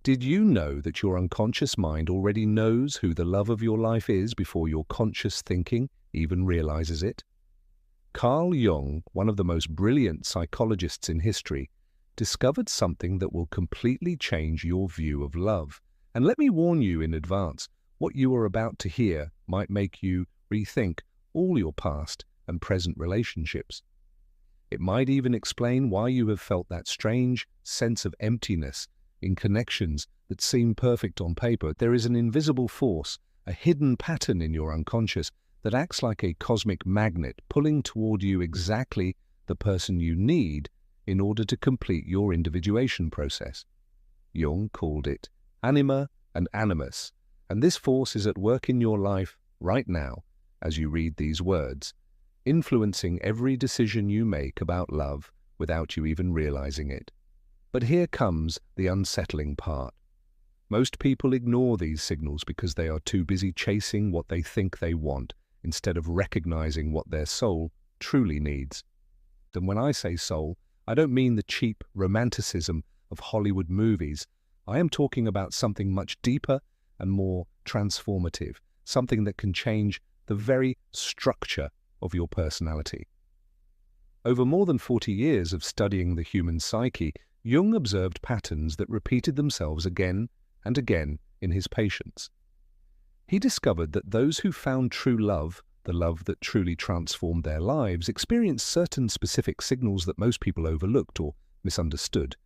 Did you know that your unconscious mind already knows who the love of your life is before your conscious thinking even realizes it? Carl Jung, one of the most brilliant psychologists in history, discovered something that will completely change your view of love. And let me warn you in advance, what you are about to hear might make you rethink all your past and present relationships. It might even explain why you have felt that strange sense of emptiness in connections that seem perfect on paper. There is an invisible force, a hidden pattern in your unconscious that acts like a cosmic magnet, pulling toward you exactly the person you need in order to complete your individuation process. Jung called it anima and animus, and this force is at work in your life right now as you read these words, influencing every decision you make about love without you even realizing it. But here comes the unsettling part. Most people ignore these signals because they are too busy chasing what they think they want instead of recognizing what their soul truly needs. And when I say soul, I don't mean the cheap romanticism of Hollywood movies. I am talking about something much deeper and more transformative, something that can change the very structure of your personality. Over more than 40 years of studying the human psyche, Jung observed patterns that repeated themselves again and again in his patients. He discovered that those who found true love, the love that truly transformed their lives, experienced certain specific signals that most people overlooked or misunderstood.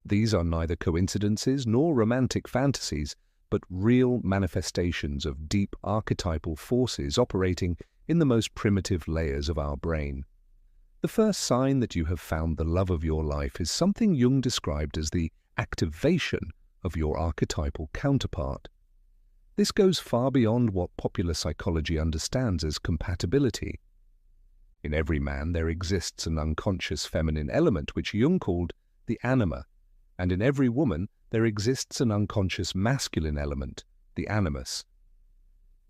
These are neither coincidences nor romantic fantasies, but real manifestations of deep archetypal forces operating in the most primitive layers of our brain. The first sign that you have found the love of your life is something Jung described as the activation of your archetypal counterpart. This goes far beyond what popular psychology understands as compatibility. In every man there exists an unconscious feminine element which Jung called the anima, and in every woman there exists an unconscious masculine element, the animus.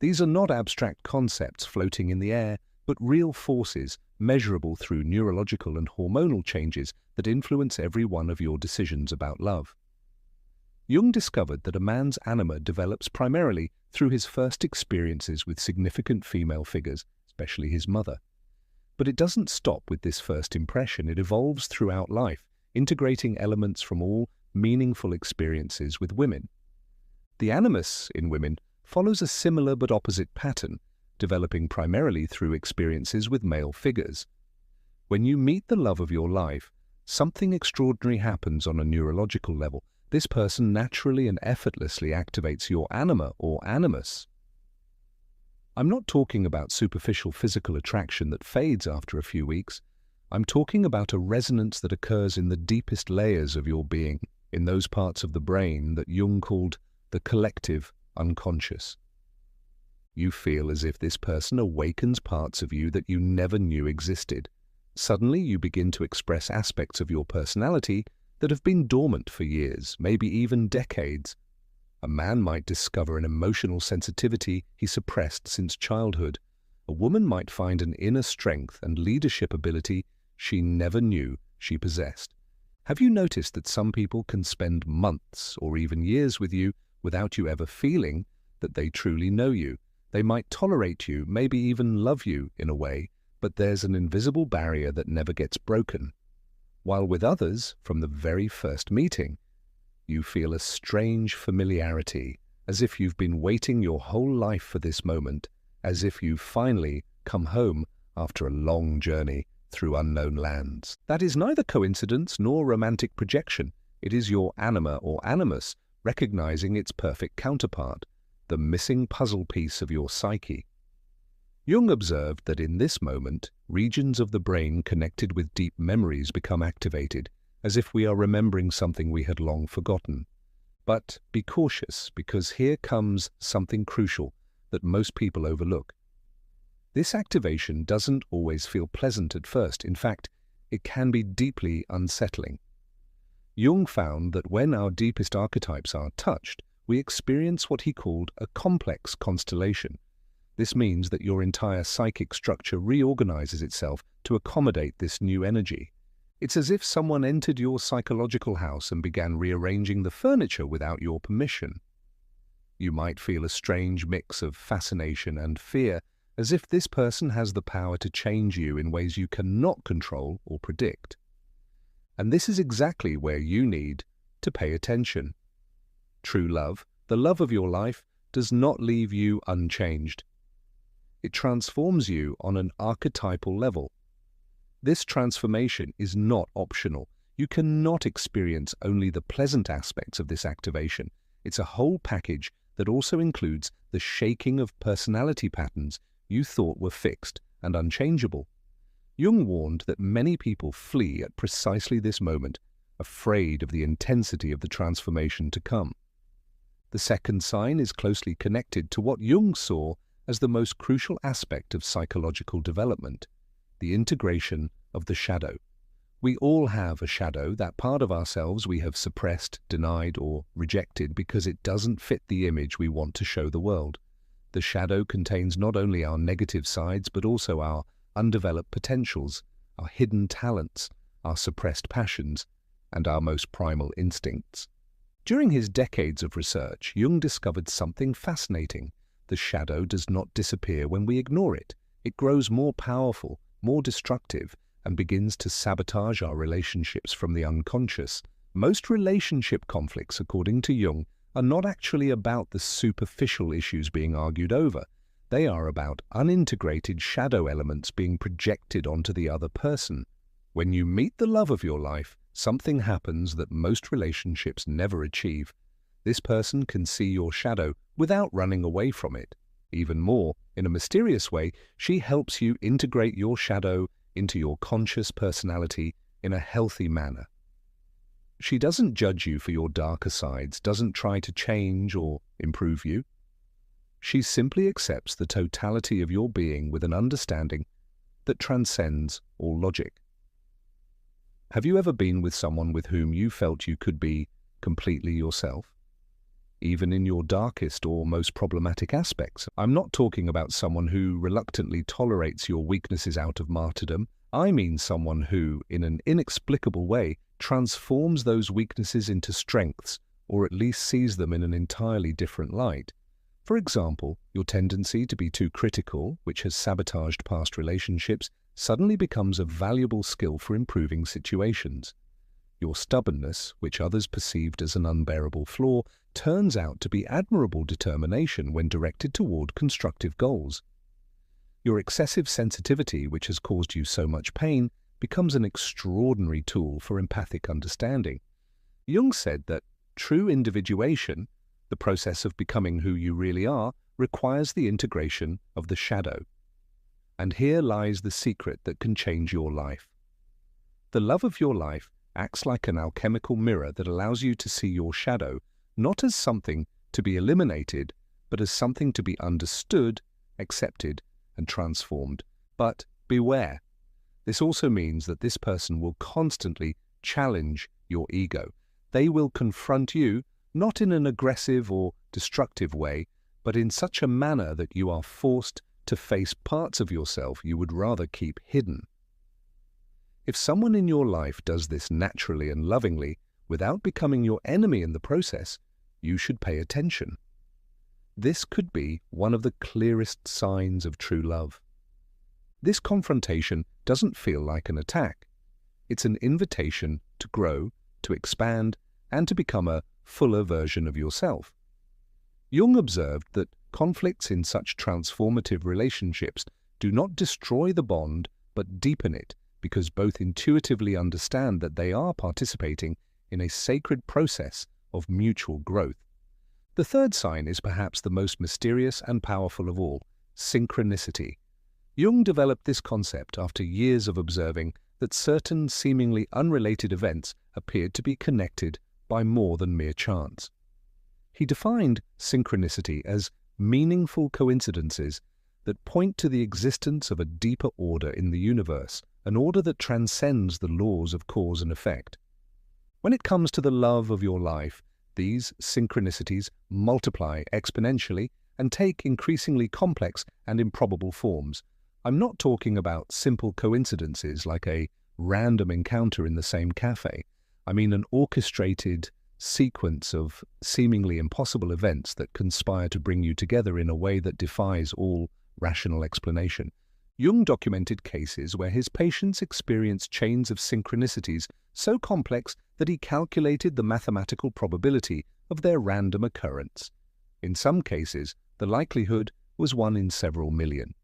These are not abstract concepts floating in the air, but real forces measurable through neurological and hormonal changes that influence every one of your decisions about love. Jung discovered that a man's anima develops primarily through his first experiences with significant female figures, especially his mother. But it doesn't stop with this first impression. It evolves throughout life, integrating elements from all meaningful experiences with women. The animus in women follows a similar but opposite pattern, developing primarily through experiences with male figures. When you meet the love of your life, something extraordinary happens on a neurological level. This person naturally and effortlessly activates your anima or animus. I'm not talking about superficial physical attraction that fades after a few weeks. I'm talking about a resonance that occurs in the deepest layers of your being, in those parts of the brain that Jung called the collective unconscious. You feel as if this person awakens parts of you that you never knew existed. Suddenly you begin to express aspects of your personality that have been dormant for years, maybe even decades. A man might discover an emotional sensitivity he suppressed since childhood. A woman might find an inner strength and leadership ability she never knew she possessed. Have you noticed that some people can spend months or even years with you without you ever feeling that they truly know you? They might tolerate you, maybe even love you in a way, but there's an invisible barrier that never gets broken. While with others, from the very first meeting, you feel a strange familiarity, as if you've been waiting your whole life for this moment, as if you've finally come home after a long journey through unknown lands. That is neither coincidence nor romantic projection. It is your anima or animus recognizing its perfect counterpart, the missing puzzle piece of your psyche. Jung observed that in this moment, regions of the brain connected with deep memories become activated, as if we are remembering something we had long forgotten. But be cautious, because here comes something crucial that most people overlook. This activation doesn't always feel pleasant at first. In fact, it can be deeply unsettling. Jung found that when our deepest archetypes are touched, we experience what he called a complex constellation. This means that your entire psychic structure reorganizes itself to accommodate this new energy. It's as if someone entered your psychological house and began rearranging the furniture without your permission. You might feel a strange mix of fascination and fear, as if this person has the power to change you in ways you cannot control or predict. And this is exactly where you need to pay attention. True love, the love of your life, does not leave you unchanged. It transforms you on an archetypal level. This transformation is not optional. You cannot experience only the pleasant aspects of this activation. It's a whole package that also includes the shaking of personality patterns you thought were fixed and unchangeable. Jung warned that many people flee at precisely this moment, afraid of the intensity of the transformation to come. The second sign is closely connected to what Jung saw as the most crucial aspect of psychological development, the integration of the shadow. We all have a shadow, that part of ourselves we have suppressed, denied, or rejected because it doesn't fit the image we want to show the world. The shadow contains not only our negative sides, but also our undeveloped potentials, our hidden talents, our suppressed passions, and our most primal instincts. During his decades of research, Jung discovered something fascinating. The shadow does not disappear when we ignore it. It grows more powerful, more destructive, and begins to sabotage our relationships from the unconscious. Most relationship conflicts, according to Jung, are not actually about the superficial issues being argued over. They are about unintegrated shadow elements being projected onto the other person. When you meet the love of your life, something happens that most relationships never achieve. This person can see your shadow without running away from it. Even more, in a mysterious way, she helps you integrate your shadow into your conscious personality in a healthy manner. She doesn't judge you for your darker sides, doesn't try to change or improve you. She simply accepts the totality of your being with an understanding that transcends all logic. Have you ever been with someone with whom you felt you could be completely yourself? Even in your darkest or most problematic aspects. I'm not talking about someone who reluctantly tolerates your weaknesses out of martyrdom. I mean someone who, in an inexplicable way, transforms those weaknesses into strengths, or at least sees them in an entirely different light. For example, your tendency to be too critical, which has sabotaged past relationships, suddenly becomes a valuable skill for improving situations. Your stubbornness, which others perceived as an unbearable flaw, turns out to be admirable determination when directed toward constructive goals. Your excessive sensitivity, which has caused you so much pain, becomes an extraordinary tool for empathic understanding. Jung said that true individuation, the process of becoming who you really are, requires the integration of the shadow. And here lies the secret that can change your life. The love of your life acts like an alchemical mirror that allows you to see your shadow not as something to be eliminated, but as something to be understood, accepted, and transformed. But beware. This also means that this person will constantly challenge your ego. They will confront you, not in an aggressive or destructive way, but in such a manner that you are forced to face parts of yourself you would rather keep hidden. If someone in your life does this naturally and lovingly, without becoming your enemy in the process, you should pay attention. This could be one of the clearest signs of true love. This confrontation doesn't feel like an attack. It's an invitation to grow, to expand, and to become a fuller version of yourself. Jung observed that conflicts in such transformative relationships do not destroy the bond, but deepen it, because both intuitively understand that they are participating in a sacred process of mutual growth. The third sign is perhaps the most mysterious and powerful of all: synchronicity. Jung developed this concept after years of observing that certain seemingly unrelated events appeared to be connected by more than mere chance. He defined synchronicity as meaningful coincidences that point to the existence of a deeper order in the universe, an order that transcends the laws of cause and effect. When it comes to the love of your life, these synchronicities multiply exponentially and take increasingly complex and improbable forms. I'm not talking about simple coincidences like a random encounter in the same cafe. I mean an orchestrated sequence of seemingly impossible events that conspire to bring you together in a way that defies all rational explanation. Jung documented cases where his patients experienced chains of synchronicities so complex that he calculated the mathematical probability of their random occurrence. In some cases, the likelihood was 1 in several million.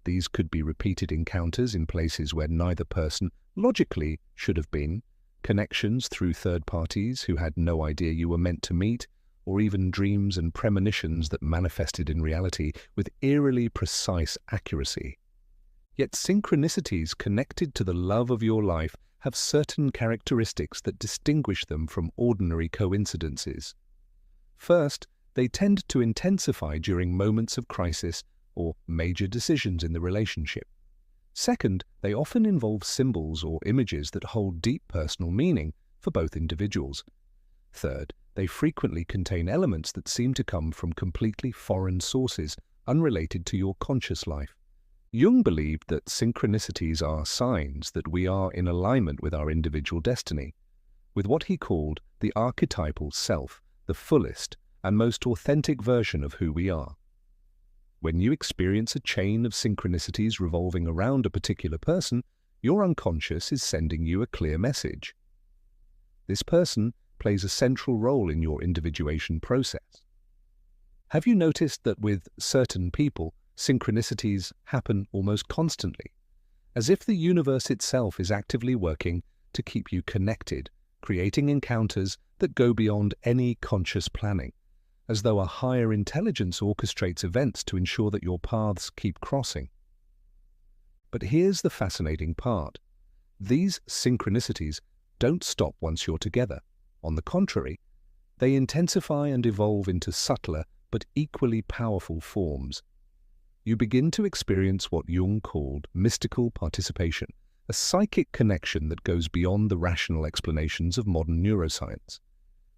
These could be repeated encounters in places where neither person logically should have been, connections through third parties who had no idea you were meant to meet, or even dreams and premonitions that manifested in reality with eerily precise accuracy. Yet synchronicities connected to the love of your life have certain characteristics that distinguish them from ordinary coincidences. First, they tend to intensify during moments of crisis or major decisions in the relationship. Second, they often involve symbols or images that hold deep personal meaning for both individuals. Third, they frequently contain elements that seem to come from completely foreign sources, unrelated to your conscious life. Jung believed that synchronicities are signs that we are in alignment with our individual destiny, with what he called the archetypal self, the fullest and most authentic version of who we are. When you experience a chain of synchronicities revolving around a particular person, your unconscious is sending you a clear message. This person plays a central role in your individuation process. Have you noticed that with certain people, synchronicities happen almost constantly, as if the universe itself is actively working to keep you connected, creating encounters that go beyond any conscious planning, as though a higher intelligence orchestrates events to ensure that your paths keep crossing? But here's the fascinating part. These synchronicities don't stop once you're together. On the contrary, they intensify and evolve into subtler but equally powerful forms. You begin to experience what Jung called mystical participation, a psychic connection that goes beyond the rational explanations of modern neuroscience.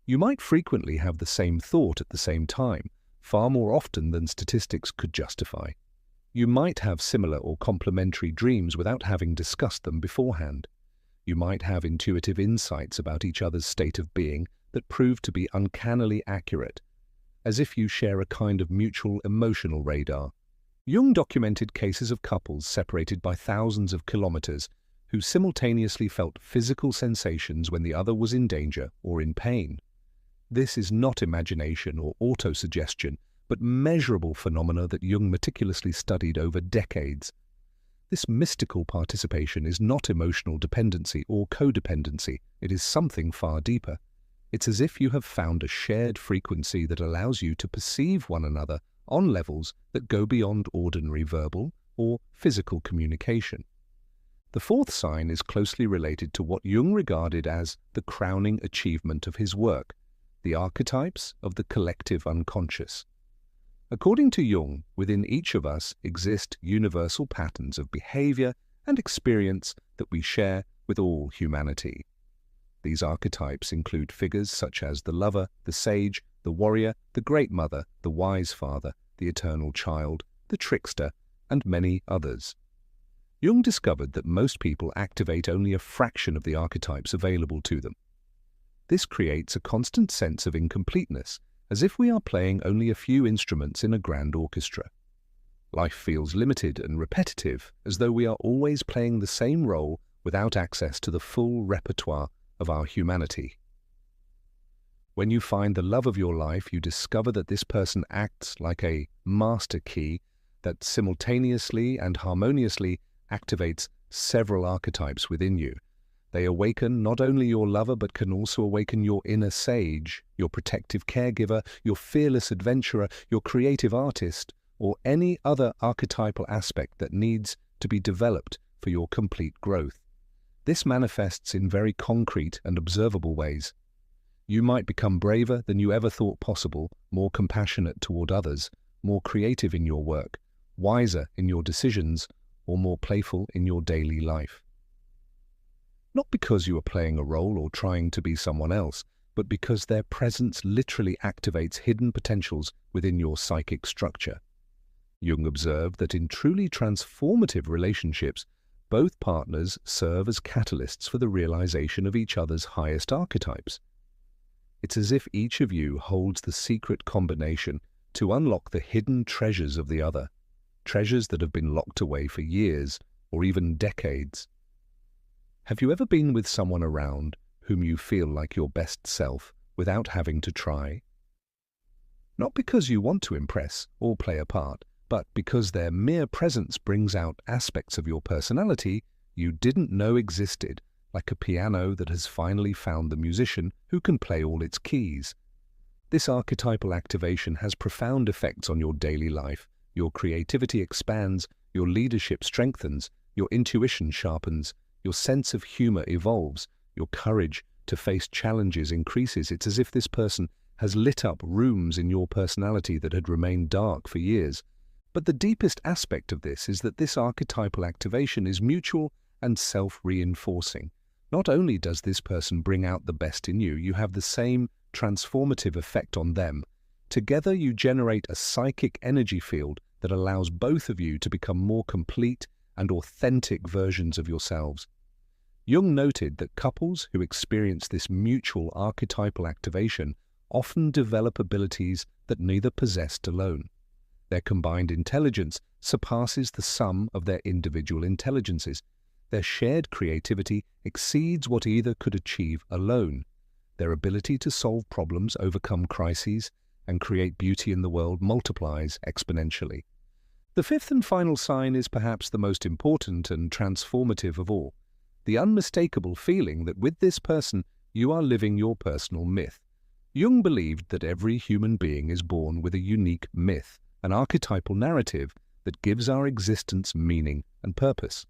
You might frequently have the same thought at the same time, far more often than statistics could justify. You might have similar or complementary dreams without having discussed them beforehand. You might have intuitive insights about each other's state of being that prove to be uncannily accurate, as if you share a kind of mutual emotional radar. Jung documented cases of couples separated by thousands of kilometers who simultaneously felt physical sensations when the other was in danger or in pain. This is not imagination or autosuggestion, but measurable phenomena that Jung meticulously studied over decades. This mystical participation is not emotional dependency or codependency. It is something far deeper. It's as if you have found a shared frequency that allows you to perceive one another on levels that go beyond ordinary verbal or physical communication. The fourth sign is closely related to what Jung regarded as the crowning achievement of his work, the archetypes of the collective unconscious. According to Jung, within each of us exist universal patterns of behavior and experience that we share with all humanity. These archetypes include figures such as the lover, the sage, the warrior, the great mother, the wise father, the eternal child, the trickster, and many others. Jung discovered that most people activate only a fraction of the archetypes available to them. This creates a constant sense of incompleteness, as if we are playing only a few instruments in a grand orchestra. Life feels limited and repetitive, as though we are always playing the same role without access to the full repertoire of our humanity. When you find the love of your life, you discover that this person acts like a master key that simultaneously and harmoniously activates several archetypes within you. They awaken not only your lover, but can also awaken your inner sage, your protective caregiver, your fearless adventurer, your creative artist, or any other archetypal aspect that needs to be developed for your complete growth. This manifests in very concrete and observable ways. You might become braver than you ever thought possible, more compassionate toward others, more creative in your work, wiser in your decisions, or more playful in your daily life. Not because you are playing a role or trying to be someone else, but because their presence literally activates hidden potentials within your psychic structure. Jung observed that in truly transformative relationships, Both partners serve as catalysts for the realization of each other's highest archetypes. It's as if each of you holds the secret combination to unlock the hidden treasures of the other, treasures that have been locked away for years or even decades. Have you ever been with someone around whom you feel like your best self without having to try? Not because you want to impress or play a part, but because their mere presence brings out aspects of your personality you didn't know existed, like a piano that has finally found the musician who can play all its keys. This archetypal activation has profound effects on your daily life. Your creativity expands, your leadership strengthens, your intuition sharpens, your sense of humor evolves, your courage to face challenges increases. It's as if this person has lit up rooms in your personality that had remained dark for years. But the deepest aspect of this is that this archetypal activation is mutual and self-reinforcing. Not only does this person bring out the best in you, you have the same transformative effect on them. Together you generate a psychic energy field that allows both of you to become more complete and authentic versions of yourselves. Jung noted that couples who experience this mutual archetypal activation often develop abilities that neither possessed alone. Their combined intelligence surpasses the sum of their individual intelligences. Their shared creativity exceeds what either could achieve alone. Their ability to solve problems, overcome crises, and create beauty in the world multiplies exponentially. The fifth and final sign is perhaps the most important and transformative of all. The unmistakable feeling that with this person you are living your personal myth. Jung believed that every human being is born with a unique myth, an archetypal narrative that gives our existence meaning and purpose.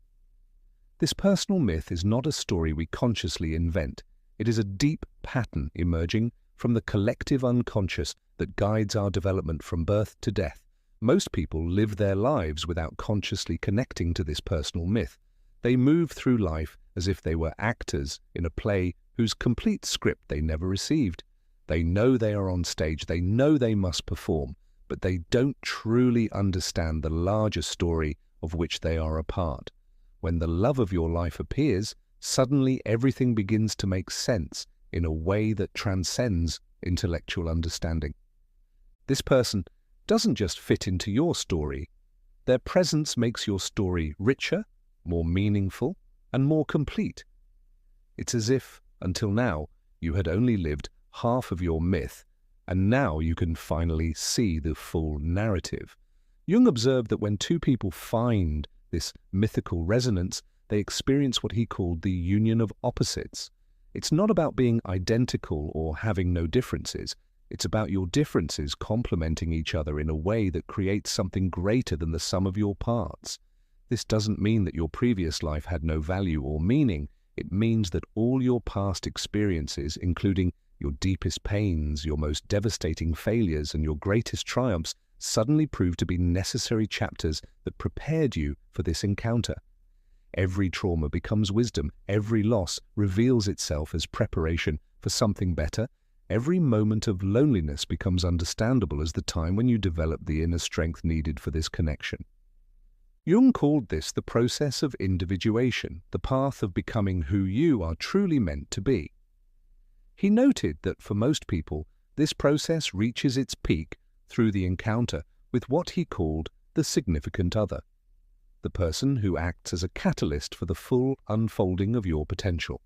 This personal myth is not a story we consciously invent. It is a deep pattern emerging from the collective unconscious that guides our development from birth to death. Most people live their lives without consciously connecting to this personal myth. They move through life as if they were actors in a play whose complete script they never received. They know they are on stage, they know they must perform, but they don't truly understand the larger story of which they are a part. When the love of your life appears, suddenly everything begins to make sense in a way that transcends intellectual understanding. This person doesn't just fit into your story. Their presence makes your story richer, more meaningful, and more complete. It's as if, until now, you had only lived half of your myth, and now you can finally see the full narrative. Jung observed that when two people find this mythical resonance, they experience what he called the union of opposites. It's not about being identical or having no differences. It's about your differences complementing each other in a way that creates something greater than the sum of your parts. This doesn't mean that your previous life had no value or meaning. It means that all your past experiences, including your deepest pains, your most devastating failures, and your greatest triumphs, suddenly proved to be necessary chapters that prepared you for this encounter. Every trauma becomes wisdom. Every loss reveals itself as preparation for something better. Every moment of loneliness becomes understandable as the time when you develop the inner strength needed for this connection. Jung called this the process of individuation, the path of becoming who you are truly meant to be. He noted that for most people, this process reaches its peak through the encounter with what he called the significant other, the person who acts as a catalyst for the full unfolding of your potential.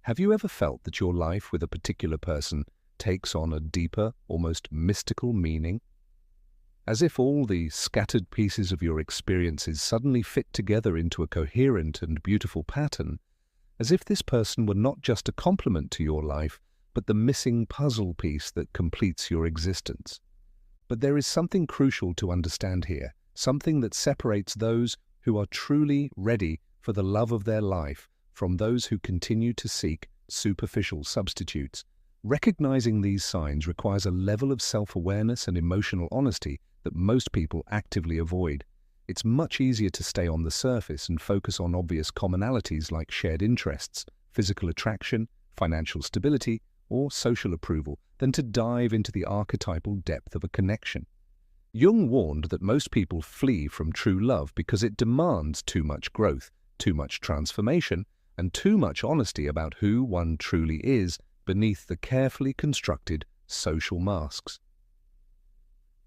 Have you ever felt that your life with a particular person takes on a deeper, almost mystical meaning? As if all the scattered pieces of your experiences suddenly fit together into a coherent and beautiful pattern, as if this person were not just a complement to your life, but the missing puzzle piece that completes your existence. But there is something crucial to understand here, something that separates those who are truly ready for the love of their life from those who continue to seek superficial substitutes. Recognizing these signs requires a level of self-awareness and emotional honesty that most people actively avoid. It's much easier to stay on the surface and focus on obvious commonalities like shared interests, physical attraction, financial stability, or social approval than to dive into the archetypal depth of a connection. Jung warned that most people flee from true love because it demands too much growth, too much transformation, and too much honesty about who one truly is beneath the carefully constructed social masks.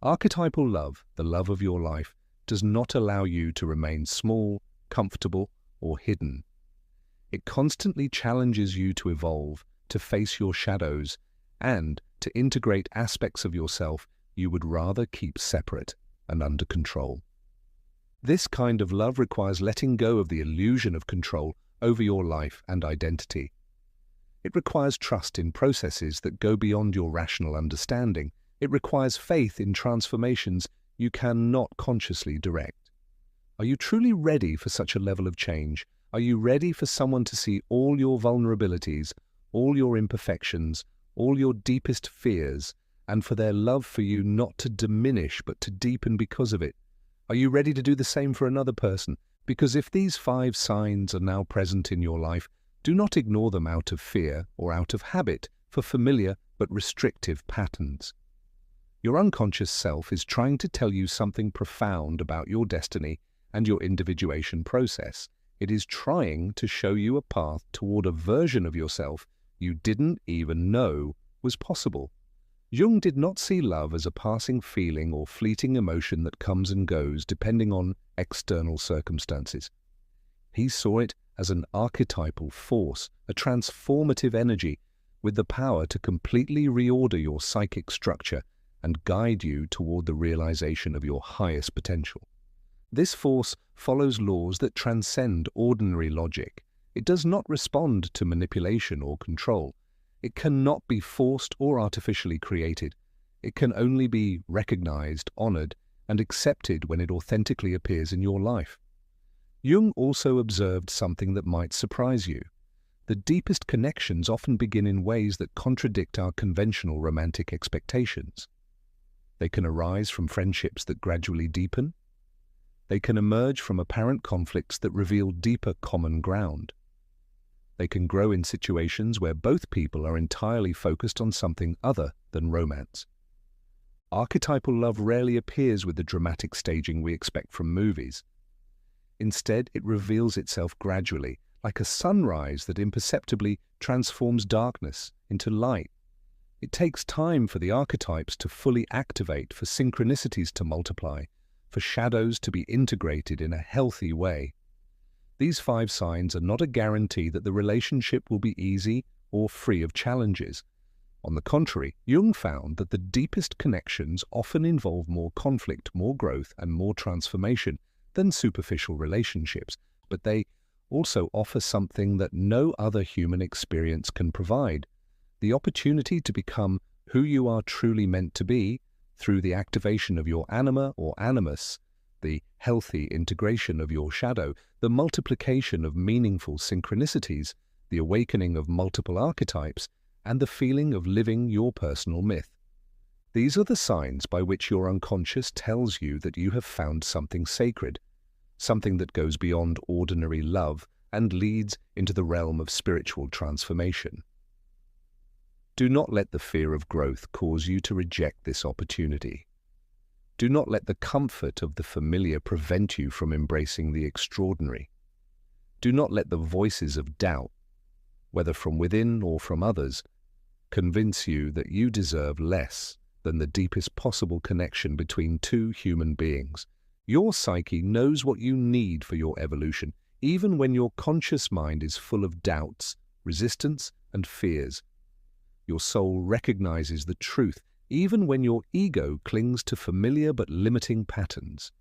Archetypal love, the love of your life, does not allow you to remain small, comfortable, or hidden. It constantly challenges you to evolve, to face your shadows, and to integrate aspects of yourself you would rather keep separate and under control. This kind of love requires letting go of the illusion of control over your life and identity. It requires trust in processes that go beyond your rational understanding. It requires faith in transformations you cannot consciously direct. Are you truly ready for such a level of change? Are you ready for someone to see all your vulnerabilities, all your imperfections, all your deepest fears, and for their love for you not to diminish but to deepen because of it? Are you ready to do the same for another person? Because if these 5 signs are now present in your life, do not ignore them out of fear or out of habit for familiar but restrictive patterns. Your unconscious self is trying to tell you something profound about your destiny and your individuation process. It is trying to show you a path toward a version of yourself you didn't even know was possible. Jung did not see love as a passing feeling or fleeting emotion that comes and goes depending on external circumstances. He saw it as an archetypal force, a transformative energy with the power to completely reorder your psychic structure and guide you toward the realization of your highest potential. This force follows laws that transcend ordinary logic. It does not respond to manipulation or control. It cannot be forced or artificially created. It can only be recognized, honored, and accepted when it authentically appears in your life. Jung also observed something that might surprise you. The deepest connections often begin in ways that contradict our conventional romantic expectations. They can arise from friendships that gradually deepen. They can emerge from apparent conflicts that reveal deeper common ground. They can grow in situations where both people are entirely focused on something other than romance. Archetypal love rarely appears with the dramatic staging we expect from movies. Instead, it reveals itself gradually, like a sunrise that imperceptibly transforms darkness into light. It takes time for the archetypes to fully activate, for synchronicities to multiply, for shadows to be integrated in a healthy way. These 5 signs are not a guarantee that the relationship will be easy or free of challenges. On the contrary, Jung found that the deepest connections often involve more conflict, more growth, and more transformation than superficial relationships, but they also offer something that no other human experience can provide: the opportunity to become who you are truly meant to be through the activation of your anima or animus, the healthy integration of your shadow, the multiplication of meaningful synchronicities, the awakening of multiple archetypes, and the feeling of living your personal myth. These are the signs by which your unconscious tells you that you have found something sacred, something that goes beyond ordinary love and leads into the realm of spiritual transformation. Do not let the fear of growth cause you to reject this opportunity. Do not let the comfort of the familiar prevent you from embracing the extraordinary. Do not let the voices of doubt, whether from within or from others, convince you that you deserve less than the deepest possible connection between 2 human beings. Your psyche knows what you need for your evolution, even when your conscious mind is full of doubts, resistance, and fears. Your soul recognizes the truth, even when your ego clings to familiar but limiting patterns.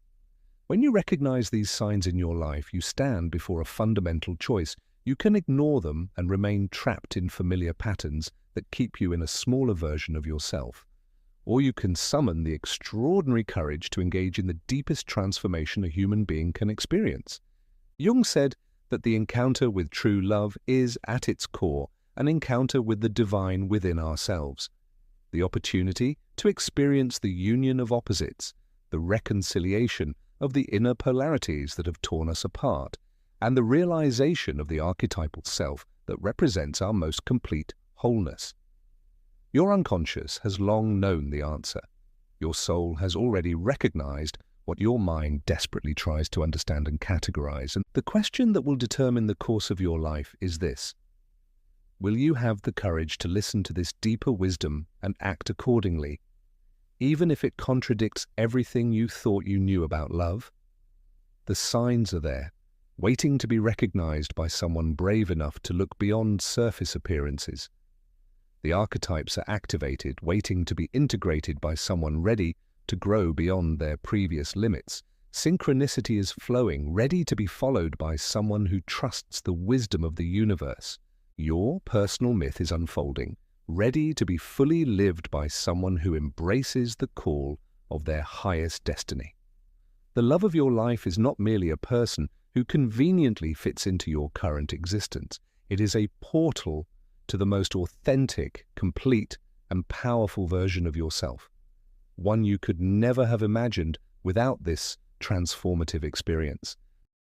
When you recognize these signs in your life, you stand before a fundamental choice. You can ignore them and remain trapped in familiar patterns that keep you in a smaller version of yourself. Or you can summon the extraordinary courage to engage in the deepest transformation a human being can experience. Jung said that the encounter with true love is, at its core, an encounter with the divine within ourselves. The opportunity to experience the union of opposites, the reconciliation of the inner polarities that have torn us apart, and the realization of the archetypal self that represents our most complete wholeness. Your unconscious has long known the answer. Your soul has already recognized what your mind desperately tries to understand and categorize. And the question that will determine the course of your life is this: will you have the courage to listen to this deeper wisdom and act accordingly, even if it contradicts everything you thought you knew about love? The signs are there, waiting to be recognized by someone brave enough to look beyond surface appearances. The archetypes are activated, waiting to be integrated by someone ready to grow beyond their previous limits. Synchronicity is flowing, ready to be followed by someone who trusts the wisdom of the universe. Your personal myth is unfolding, ready to be fully lived by someone who embraces the call of their highest destiny. The love of your life is not merely a person who conveniently fits into your current existence. It is a portal to the most authentic, complete, and powerful version of yourself, one you could never have imagined without this transformative experience.